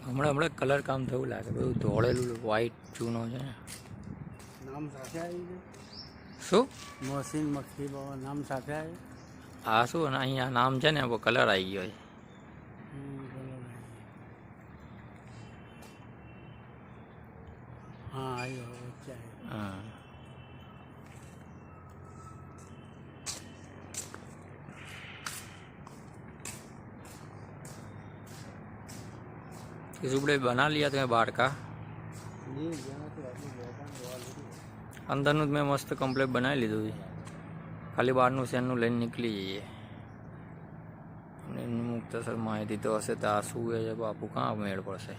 હમણાં હમણાં કલર કામ થયું લાગે, બધું ધોળેલું વ્હાઈટ ચૂનો છે ને. નામ સાથે આવી છે શું મોહસિન મક્ખી બાબા નામ સાથે આવી. આ શું ને અહીંયા નામ છે ને કલર આવી ગયો છે. હા આવ્યો વચ્ચે આવ્યો. હા इस उपड़े बना लिया तुम्हें बाहर का अंदर मैं मस्त कम्प्लीट बनाई लीधु खाली बहार सेन लईने निकली जाइए मुक्तसर माहिती तो हशे तो आ शू है बापू क्या मेड़ पड़े।